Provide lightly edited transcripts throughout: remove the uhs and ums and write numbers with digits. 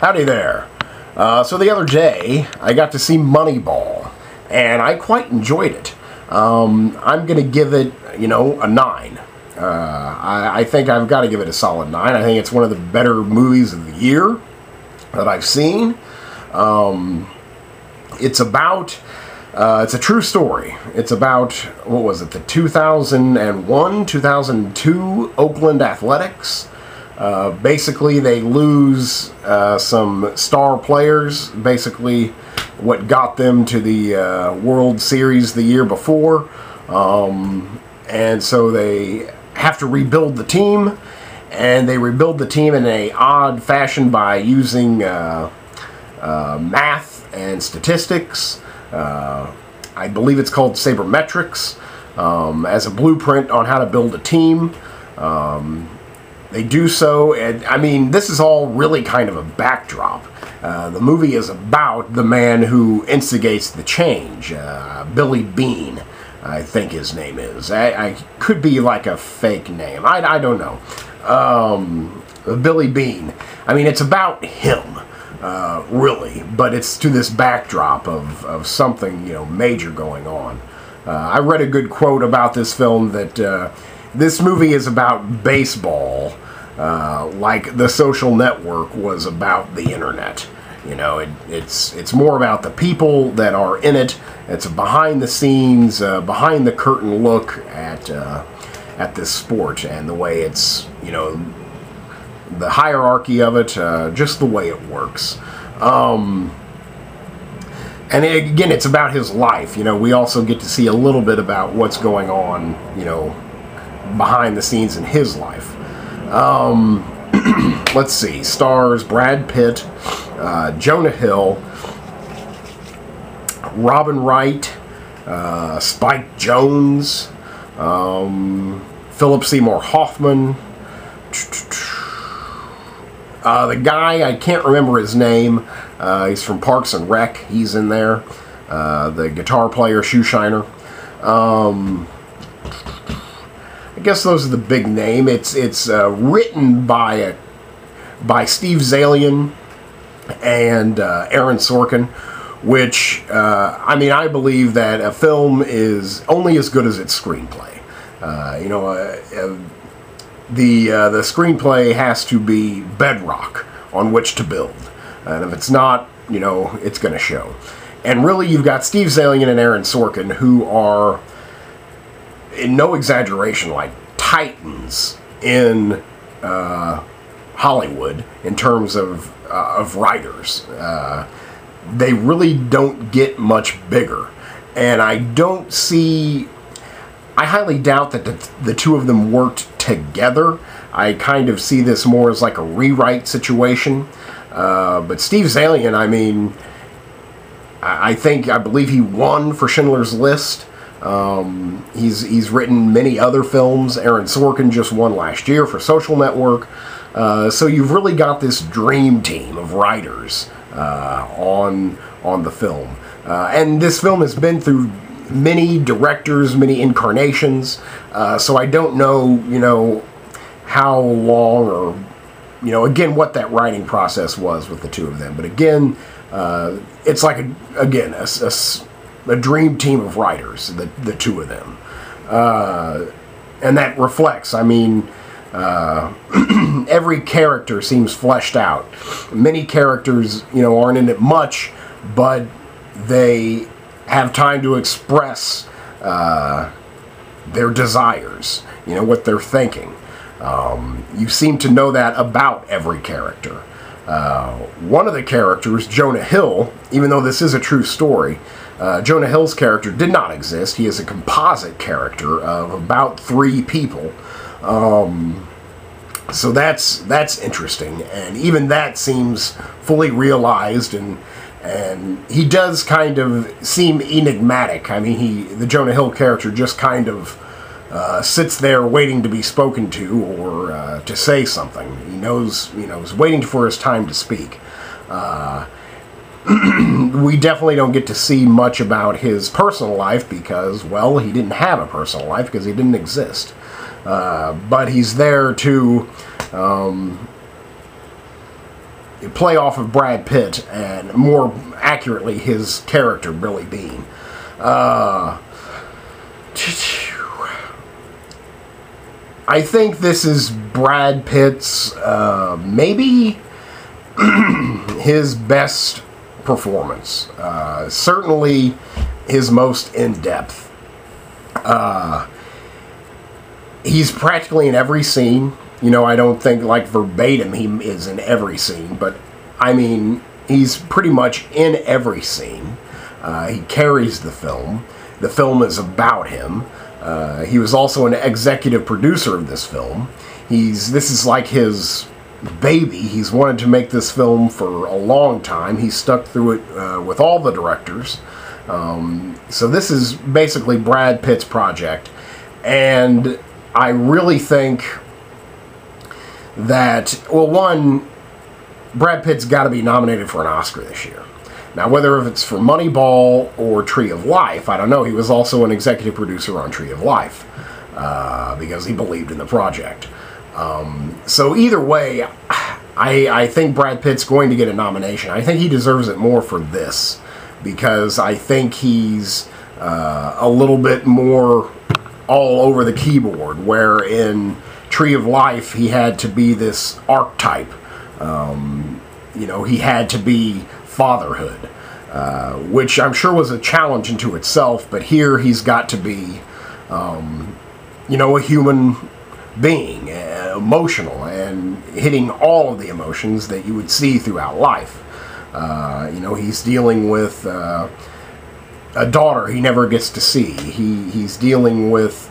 Howdy there. So the other day, I got to see Moneyball, and I quite enjoyed it. I'm going to give it, a 9. I think I've got to give it a solid 9. I think it's one of the better movies of the year that I've seen. It's a true story. It's about, what was it, the 2001-2002 Oakland Athletics. Basically, they lose some star players, basically what got them to the World Series the year before. And so they have to rebuild the team, and they rebuild the team in an odd fashion by using math and statistics. I believe it's called sabermetrics, as a blueprint on how to build a team. They do so, and I mean, this is all really kind of a backdrop. The movie is about the man who instigates the change, Billy Bean, I think his name is. I could be like a fake name. I don't know. Billy Bean. I mean, it's about him, really, but it's to this backdrop of something, major going on. I read a good quote about this film that this movie is about baseball, like The Social Network was about the internet. It's more about the people that are in it. It's a behind the scenes, behind the curtain look at this sport and the way it's, the hierarchy of it, just the way it works. And again, it's about his life. We also get to see a little bit about what's going on, behind the scenes in his life. Let's see. Stars Brad Pitt, Jonah Hill, Robin Wright, Spike Jonze, Philip Seymour Hoffman. The guy, I can't remember his name. He's from Parks and Rec. He's in there. The guitar player, Shoeshiner. I guess those are the big name. It's written by Steve Zalian and Aaron Sorkin, which I believe that a film is only as good as its screenplay. The screenplay has to be bedrock on which to build, and if it's not, it's going to show. And really, you've got Steve Zalian and Aaron Sorkin, who are, in no exaggeration, like titans in Hollywood in terms of writers. They really don't get much bigger, and I highly doubt that the two of them worked together. I kind of see this more as like a rewrite situation. But Steve Zalian, I believe he won for Schindler's List. He's written many other films. Aaron Sorkin just won last year for Social Network. So you've really got this dream team of writers on the film. And this film has been through many directors, many incarnations. So I don't know, how long or, again, what that writing process was with the two of them. But again, it's like, a dream team of writers, the two of them. And that reflects, every character seems fleshed out. Many characters, aren't in it much, but they have time to express their desires, what they're thinking. You seem to know that about every character. One of the characters, Jonah Hill, even though this is a true story, Jonah Hill's character did not exist. He is a composite character of about 3 people. So that's interesting, and even that seems fully realized, and he does kind of seem enigmatic. The Jonah Hill character just kind of sits there waiting to be spoken to or to say something. He knows, is waiting for his time to speak. We definitely don't get to see much about his personal life because, well, he didn't have a personal life because he didn't exist. But he's there to play off of Brad Pitt, and more accurately his character, Billy Bean. I think this is Brad Pitt's, maybe his best performance. Certainly his most in-depth. He's practically in every scene. You know, I don't think, like, verbatim he is in every scene, but, I mean, he's pretty much in every scene. He carries the film. The film is about him. He was also an executive producer of this film. This is like his baby. He's wanted to make this film for a long time. He stuck through it with all the directors. So this is basically Brad Pitt's project. And I really think that, well, one, Brad Pitt's got to be nominated for an Oscar this year. Now, whether if it's for Moneyball or Tree of Life, I don't know. He was also an executive producer on Tree of Life because he believed in the project. So either way, I think Brad Pitt's going to get a nomination. I think he deserves it more for this because I think he's a little bit more all over the keyboard, where in Tree of Life he had to be this archetype. You know, he had to be fatherhood, which I'm sure was a challenge into itself, but here he's got to be, you know, a human being, emotional, and hitting all of the emotions that you would see throughout life. You know, he's dealing with a daughter he never gets to see. He's dealing with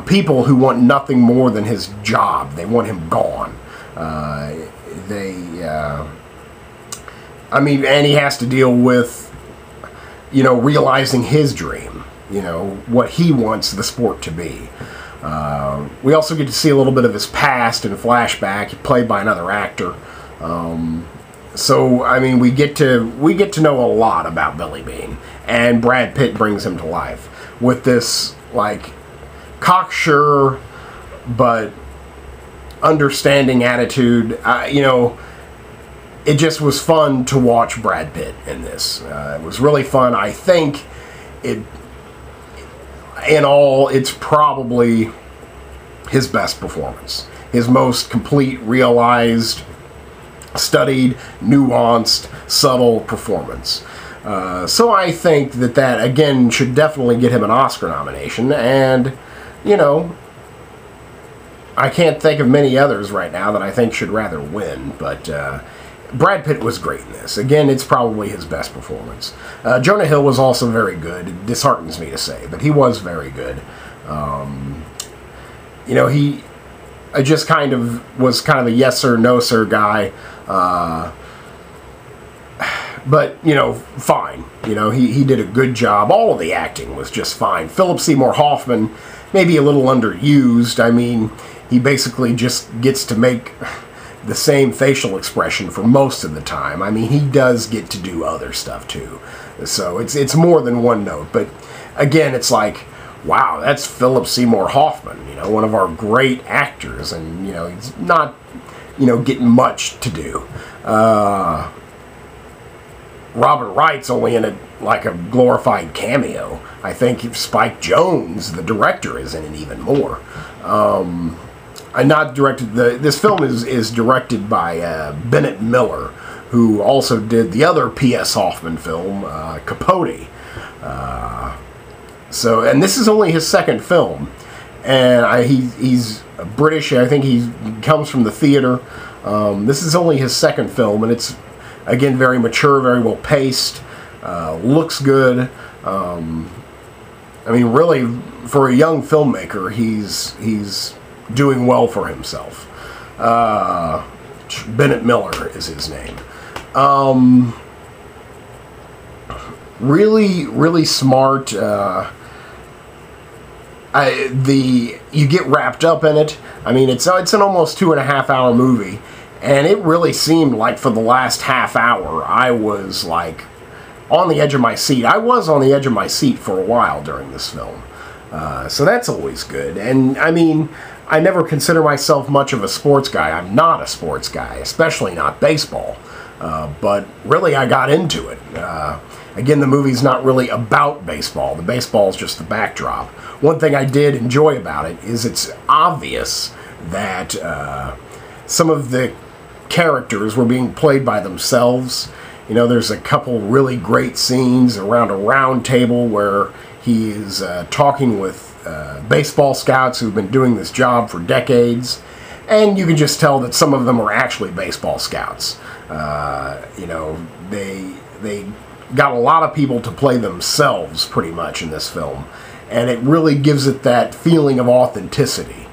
people who want nothing more than his job. They want him gone. I mean, and he has to deal with, you know, realizing his dream, you know, what he wants the sport to be. We also get to see a little bit of his past in a flashback, played by another actor. So, I mean, we get to know a lot about Billy Bean, and Brad Pitt brings him to life with this, like, cocksure but understanding attitude. You know, it just was fun to watch Brad Pitt in this. It was really fun. I think in all, it's probably his best performance. His most complete, realized, studied, nuanced, subtle performance. So I think that again, should definitely get him an Oscar nomination. And, you know, I can't think of many others right now that I think should rather win, but Brad Pitt was great in this. Again, it's probably his best performance. Jonah Hill was also very good. It disheartens me to say, but he was very good. You know, I just kind of was kind of a yes sir, no sir guy. But, you know, fine. You know, he did a good job. All of the acting was just fine. Philip Seymour Hoffman, maybe a little underused. I mean, he basically just gets to make the same facial expression for most of the time. I mean, he does get to do other stuff too. So it's more than one note. But again, it's like, wow, that's Philip Seymour Hoffman, you know, one of our great actors, and, you know, he's not, you know, getting much to do. Robert Wright's only in like a glorified cameo. I think Spike Jonze, the director, is in it even more. This film is directed by Bennett Miller, who also did the other P.S. Hoffman film, Capote. And this is only his second film, and he's British. I think he comes from the theater. This is only his second film, and it's, again, very mature, very well paced, looks good. I mean, really, for a young filmmaker, he's doing well for himself. Bennett Miller is his name. Really, really smart. You get wrapped up in it. I mean, it's an almost 2.5 hour movie, and it really seemed like for the last half hour I was like on the edge of my seat. I was on the edge of my seat for a while during this film, so that's always good. And I mean, I never consider myself much of a sports guy. I'm not a sports guy, especially not baseball. But really, I got into it. Again, the movie's not really about baseball. The baseball is just the backdrop. One thing I did enjoy about it is it's obvious that some of the characters were being played by themselves. You know, there's a couple really great scenes around a round table where he is talking with baseball scouts who've been doing this job for decades, and you can just tell that some of them are actually baseball scouts. You know, they got a lot of people to play themselves pretty much in this film, and it really gives it that feeling of authenticity.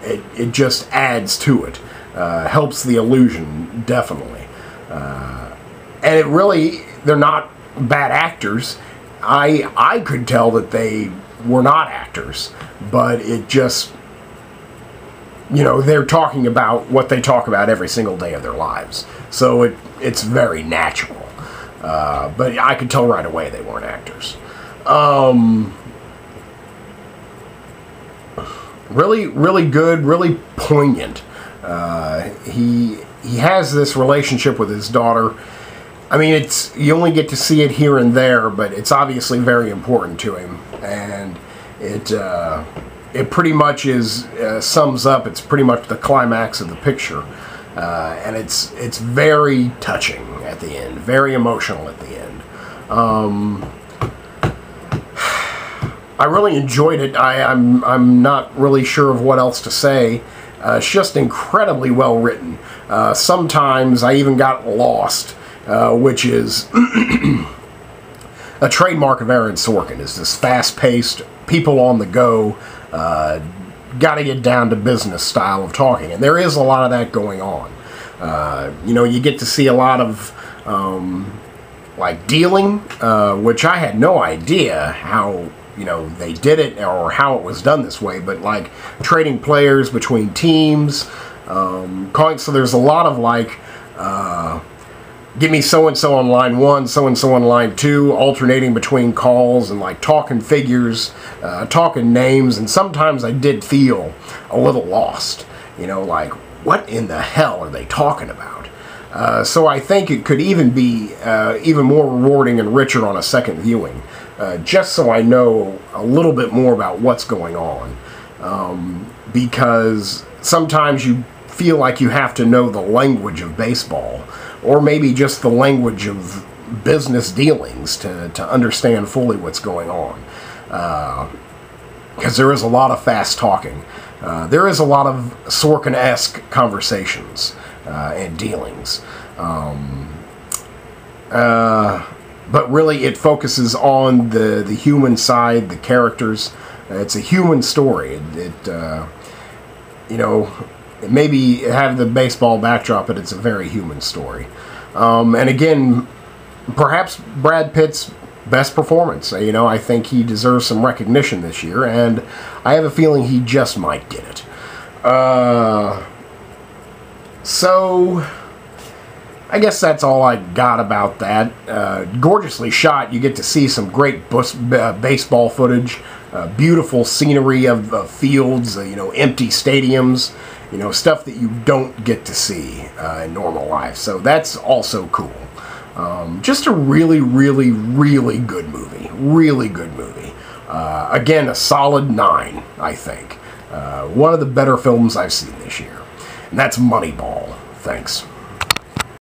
It just adds to it, helps the illusion, definitely. And it really, they're not bad actors. I could tell that they were not actors, but it just, you know, they're talking about what they talk about every single day of their lives. So it's very natural. But I could tell right away they weren't actors. Really, really good, really poignant. He has this relationship with his daughter. I mean, you only get to see it here and there, but it's obviously very important to him, and it pretty much sums up. It's pretty much the climax of the picture, and it's very touching at the end, very emotional at the end. I really enjoyed it. I'm not really sure of what else to say. It's just incredibly well written. Sometimes I even got lost, which is a trademark of Aaron Sorkin, is this fast-paced, people on the go, gotta get down to business style of talking. And there is a lot of that going on. You know, you get to see a lot of like dealing, which I had no idea how, you know, they did it or how it was done this way, but like trading players between teams, so there's a lot of like, give me so-and-so on line 1, so-and-so on line 2, alternating between calls and like talking figures, talking names, and sometimes I did feel a little lost, you know, like, what in the hell are they talking about? So I think it could even be even more rewarding and richer on a second viewing, just so I know a little bit more about what's going on, because sometimes you feel like you have to know the language of baseball, or maybe just the language of business dealings to understand fully what's going on, because there is a lot of fast talking. There is a lot of Sorkin-esque conversations and dealings. But really it focuses on the human side, the characters. It's a human story. You know, maybe have the baseball backdrop, but it's a very human story. And again, perhaps Brad Pitt's best performance. You know, I think he deserves some recognition this year, and I have a feeling he just might get it. So I guess that's all I got about that. Gorgeously shot. You get to see some great baseball footage, beautiful scenery of fields, you know, empty stadiums, you know, stuff that you don't get to see in normal life. So that's also cool. Just a really, really, really good movie. Really good movie. Again, a solid 9, I think. One of the better films I've seen this year. And that's Moneyball. Thanks.